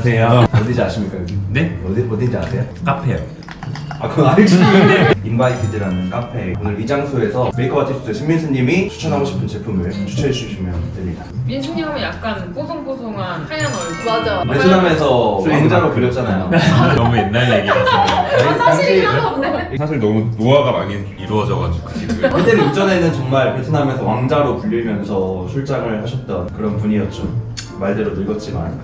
안녕하세요. 어디지 아십니까 여기? 네? 어딘지 아세요? 카페요. 아 그건 알지. 인바이티드라는 카페 오늘 이 장소에서 메이크업 아티스트 신민수님이 추천하고 싶은 제품을 추천해 주시면 됩니다. 민수님 하면 약간 뽀송뽀송한 하얀 얼굴. 맞아. 베트남에서 왕자로 불렸잖아요. 너무 옛날 얘기라서. 아, 사실인가 보네. 사실 너무 노화가 많이 이루어져가지고 지금. 그때는 이전에는 정말 베트남에서 왕자로 불리면서 출장을 하셨던 그런 분이었죠. 말대로 늙었지만.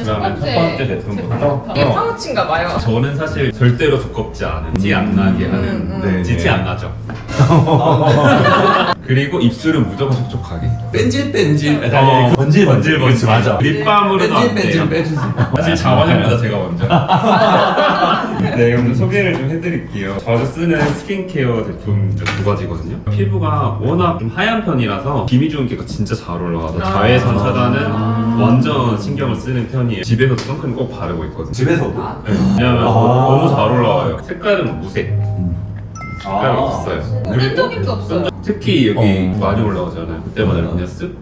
그러면 첫 번째 제품부터. 이게 파우치인가 봐요. 저는 사실 절대로 두껍지 않은, 티 안 나게 하는, 네, 티 네. 안 나죠. 그리고 입술은 무조건 촉촉하게. 뺀질뺀질 번질 맞아. 립밤으로도 안 뺀질뺀질 돼요. 빼주세요. 사실 자화장보다 제가 먼저. 네, 그럼 소개를 좀 해드릴게요. 자주 쓰는 스킨케어 제품 두 가지거든요. 피부가 워낙 좀 하얀 편이라서 기미주근깨가 진짜 잘 올라와서 자외선 차단은 완전 신경을 쓰는 편이에요. 집에서도 선크림 꼭 바르고 있거든요. 집에서도. 네, 왜냐면 너무 잘 올라와요. 색깔은 무색. 색깔이 아. 없어요. 끈적임도 없어요. 특히 여기 많이 올라오잖아요. 그때마다 그냥 쓱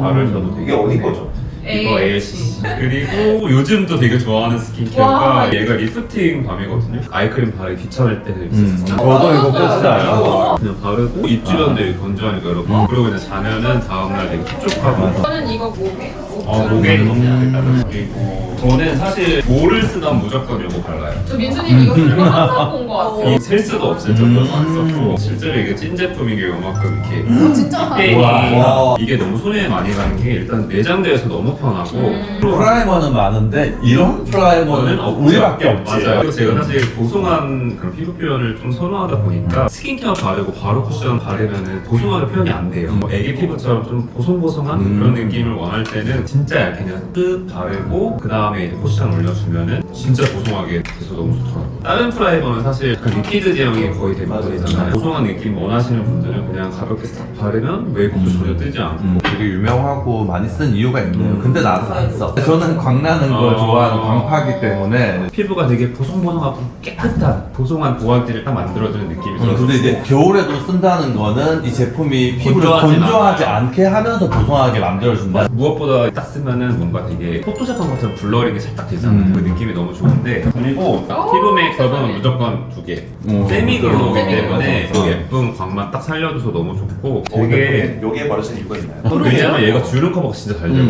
바르셔도 되게 이게 어디 거죠? 이거 ALCC. 그리고 요즘도 되게 좋아하는 스킨케어가 와. 얘가 리프팅 밤이거든요. 아이크림 바르기 귀찮을 때 있었어요. 저도 이거 뺐어요. 그냥 바르고 입 주변도 되게 건조하니까 이렇게 그리고 그냥 자면은 다음날 되게 촉촉하고 저는 이거 목에. 목에 일단은 그리고 저는 사실 뭐를 쓰던 무조건 이거 발라요. 저 민수님 이거 쓰는 거 항상 본 것 같아요. 이 셀 수도 없을 정도로 안 썼고 실제로 이게 찐 제품인 게 요만큼 이렇게 진짜 페이 와. 이게 너무 손에 많이 가는 게 일단 내장되어서 너무 편하고 프라이머는 많은데 이런 프라이머는 우리밖에 없지. 맞아요. 그리고 제가 사실 보송한 그런 피부 표현을 좀 선호하다 보니까 스킨케어 바르고 바로 쿠션 바르면은 보송하게 표현이 안 돼요. 뭐 애기 피부처럼 좀 보송보송한 그런 느낌을 원할 때는 진짜 얇게 그냥 쓱 바르고 그 다음에 이제 쿠션 올려주면은 진짜 보송하게 돼서 너무 좋더라고요. 다른 프라이머는 사실 그 리퀴드 제형이 거의 대부분이잖아요. 보송한 느낌 원하시는 분들은 그냥 가볍게 싹 바르면 웨이크도 전혀 뜨지 않고 되게 유명하고 많이 쓴 이유가 있네요. 근데 나도 안 써. 저는 광나는 걸 좋아하는 광파기 때문에. 피부가 되게 보송보송하고 깨끗한 보송한 보완기를 딱 만들어주는 느낌이 들어서 근데 이제 겨울에도 쓴다는 거는 이 제품이 피부를 건조하진 건조하지 않아요. 않게 하면서 보송하게 만들어준다. 무엇보다 딱 쓰면은 뭔가 되게 포토샵한 것처럼 블러링이 살짝 되잖아요. 그 느낌이 너무 좋은데 그리고 피부 메이크업은 무조건 두 개. 세미 글로우기 때문에 그 예쁜 광만 딱 살려줘서 너무 좋고 되게 여기에 바르신 이유가 있나요? 왜냐면 얘가 주름 커버가 진짜 잘 돼요.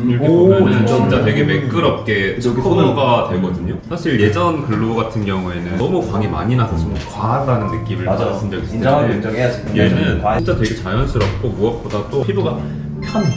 이렇게 오, 보면은 진짜. 진짜 되게 매끄럽게 저기 커버가 되거든요. 사실 예전 글로우 같은 경우에는 너무 광이 많이 나서 좀 과하다는 느낌을 받았은 적이 있을 인정하면 텐데 인정해야지. 얘는 진짜 되게 자연스럽고 무엇보다 또 피부가 편해.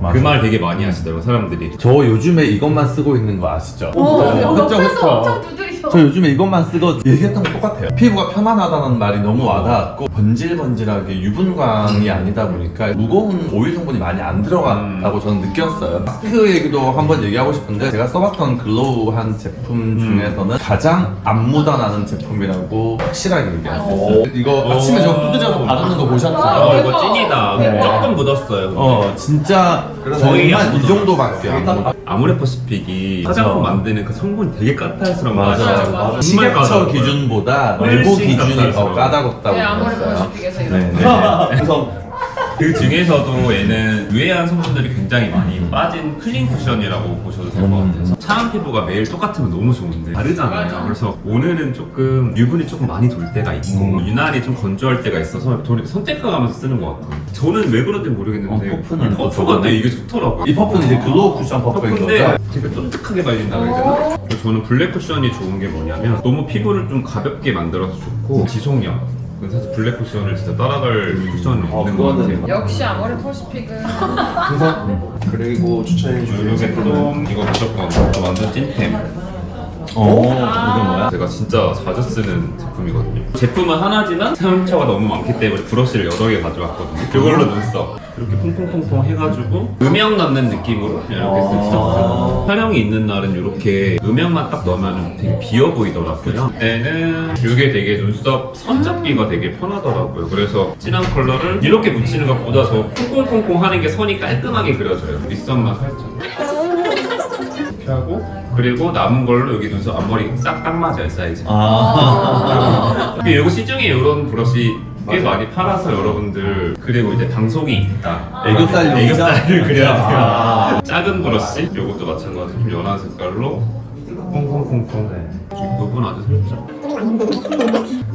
맞아. 그 말 되게 많이 하시더라고요 사람들이. 저 요즘에 이것만 쓰고 있는 거 아시죠? 옆에서 그쵸. 엄청 두드리셔. 저 요즘에 이것만 쓰거든요. 얘기했던 거 똑같아요. 피부가 편안하다는 말이 너무 와닿았고 번질번질하게 유분광이 아니다 보니까 무거운 오일 성분이 많이 안 들어간다고 저는 느꼈어요. 마스크 얘기도 한번 얘기하고 싶은데 제가 써봤던 글로우한 제품 중에서는 가장 안 묻어나는 제품이라고 확실하게 얘기했어요. 이거 아침에 저 두드려서 바르는 거 보셨죠? 이거 찐이다. 네. 조금 묻었어요. 진짜 거의 정말 안 이 정도밖에 안 묻어. 아모레퍼시픽이 화장품 만드는 그 성분이 되게 까탈스러운 거 맞아. 아시죠? 맞아. 정말 식약처 까다로워요. 기준보다 훨씬 내부 기준이 더 까다로워요. 까다롭다고 네, 아무래도 들었어요. 퍼시픽에서 네, 이런 네. 거. 그래서 그 중에서도 얘는 유해한 성분들이 굉장히 많이 빠진 클린 쿠션이라고 보셔도 될 것 같아서 차은 피부가 매일 똑같으면 너무 좋은데 다르잖아요. 맞아. 그래서 오늘은 조금 유분이 조금 많이 돌 때가 있고 유난히 좀 건조할 때가 있어서 저는 선택해가면서 쓰는 것 같아요. 저는 왜 그런지 모르겠는데 퍼프는 또 퍼프가 근데 이게 좋더라고요. 이 퍼프는 이제 글로우 쿠션 퍼프인 근데 거죠? 되게 쫀득하게 발린다 그래야 되나? 저는 블랙 쿠션이 좋은 게 뭐냐면 너무 피부를 좀 가볍게 만들어서 좋고 지속력. 사실 블랙 쿠션을 진짜 따라갈 쿠션은 없는 것 그거는 같아요. 역시 아모레 퍼시픽은 그리고 추천해 주신 이게 제품은 좀 이거 무조건 완전 찐템. 이게 뭐야? 제가 진짜 자주 쓰는 제품이거든요. 제품은 하나지만 사용처가 너무 많기 때문에 브러쉬를 여러 개 가져왔거든요. 이걸로 눈썹 이렇게 퐁퐁퐁퐁 해가지고 음영 넣는 느낌으로 이렇게 쓱쓱 촬영이 있는 날은 이렇게 음영만 딱 넣으면 되게 비어 보이더라고요. 그때는 이게 되게 눈썹 선 잡기가 되게 편하더라고요. 그래서 진한 컬러를 이렇게 묻히는 것보다 저 퐁퐁퐁퐁 하는 게 선이 깔끔하게 그려져요. 윗선만 살짝 이렇게 하고 그리고 남은 걸로 여기 눈썹 앞머리 싹 딱 맞아요 사이즈. 아. 이거 시중에 이런 브러쉬 꽤 맞아요. 많이 팔아서 여러분들 그리고 이제 방송이 있다. 애교살 애교살을 그려야 돼요. 아. 작은 브러쉬 이것도 마찬가지로 좀 연한 색깔로 콩콩콩콩 이 부분 아주 살짝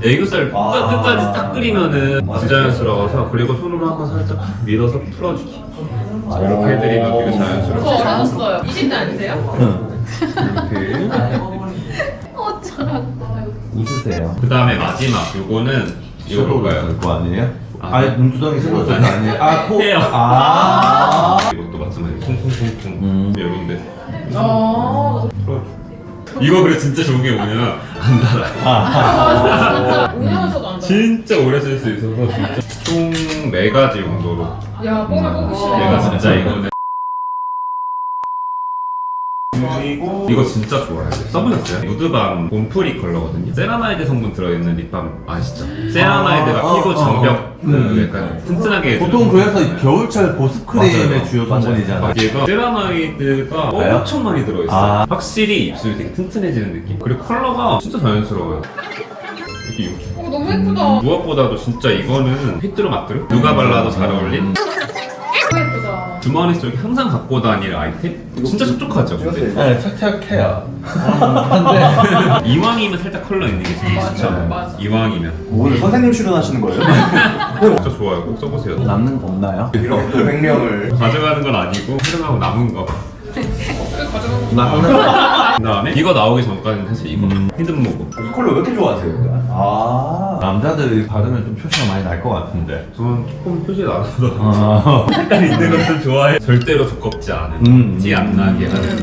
애교살 끝까지 싹 그리면은 부자연스러워서 그리고 손으로 한번 살짝 밀어서 풀어주기 이렇게 해드리면 되게 저 자연스럽게 알았어요. 20대 아니세요? 이렇게 웃으세요. 그 다음에 마지막 요거는 이거 뭘까요? 거 아니에요? 아, 아니 눈두덩이 실로 쓸거 아니에요? 아, 코. 해요. 아. 이것도 마찬가지로 콩콩콩콩 이런데 어. 풀어주고 이거 그래 진짜 좋은 게 뭐냐면 안 달아요. 운영하셔도 안 돼. 진짜 오래 쓸 수 있어서 진짜 총 4가지 용도로 야, 뽕을 뽑으시네. 내가 진짜 이거는 그리고 이거 진짜 좋아요. 써보셨어요? 누드밤 봄프리 컬러거든요. 세라마이드 성분 들어있는 립밤 아시죠? 세라마이드가 피부 정벽 약간 튼튼하게 보통 해주는 그래서 겨울철 보습크림의 맞아요. 주요 성분이잖아요. 얘가 세라마이드가 그래요? 엄청 많이 들어있어요. 아. 확실히 입술이 되게 튼튼해지는 느낌. 그리고 컬러가 진짜 자연스러워요. 이렇게 너무 예쁘다. 무엇보다도 진짜 이거는 휘뚜루 마뚜루 누가 발라도 잘 어울린 너무 예쁘다. 주머니 속에 항상 갖고 다닐 아이템? 진짜 촉촉하죠? 근데 네, 착착해요. 근데 이왕이면 살짝 컬러 있는 게 제일 맞아, 좋죠. 맞아. 이왕이면 오늘 선생님 출연하시는 거예요? 진짜 좋아요. 꼭 써보세요. 남는 거 없나요? 이렇게 100명을 가져가는 건 아니고 활용하고 남은 거. 왜 가져가는 나 하나. 그 다음에 이거 나오기 전까지는 사실 이거 히든 모브. 이 컬러 왜 이렇게 좋아하세요? 일단? 아 남자들이 바르면 좀 표시가 많이 날 것 같은데. 저는 조금 표시 나서 아. 색깔 있는 것들 좋아해. 절대로 두껍지 않은 티 안 나게 하는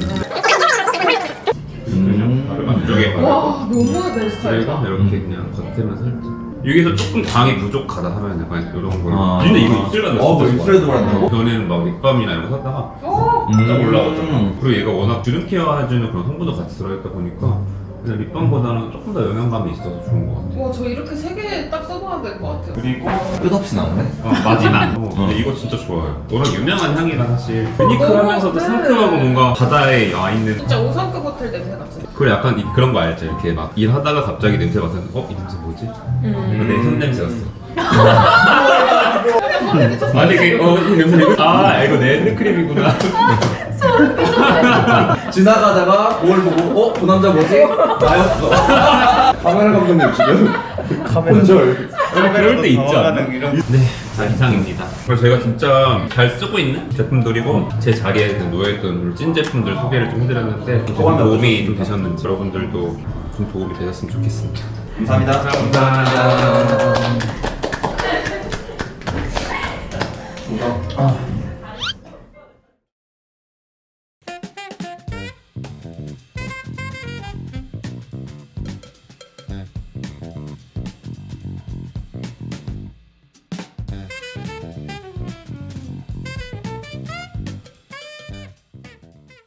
그냥 바로 안쪽에 바르고 와, 너무 내 그리고 스타일이다. 이렇게 그냥 겉에만 살짝 여기서 조금 광이 부족하다 하면 약간 이런 거 아. 근데 이거 입술만 뭐 입술에 들어간다고? 저는 막 립밤이나 이런 거 사다가 오, 딱 올라오잖아. 그리고 얘가 워낙 주름 케어 해주는 그런 성분도 같이 들어있다 보니까 그냥 립밤보다는 조금 더 영양감이 있어서 좋은 것 같아요. 와, 저 이렇게 3개 딱 써봐야 될 것 같아요. 그리고 끝없이 나오네. 마지막 근데 이거 진짜 좋아요. 워낙 유명한 향이라 사실 유니크하면서도 네. 상큼하고 뭔가 바다에 와 있는 진짜 5성급 호텔 냄새 같은. 그리고 약간 그런 거 알죠? 이렇게 막 일하다가 갑자기 냄새 맡았는데 이 냄새 뭐지? 이거 내 손 냄새였어. 아니 이 냄새 이거 내 핸드크림이구나. 지나가다가 거울 보고 그 남자 뭐지? 나였어. 카메라 감독님 지금 혼절. 그럴 때 있죠. 네, 이상입니다. 그래서 제가 진짜 잘 쓰고 있는 제품들이고 제 자리에 놓여있던 찐 제품들 소개를 좀 해드렸는데 좀 도움이 좀 되셨는지 여러분들도 좀 도움이 되셨으면 좋겠습니다. 감사합니다. 감사합니다.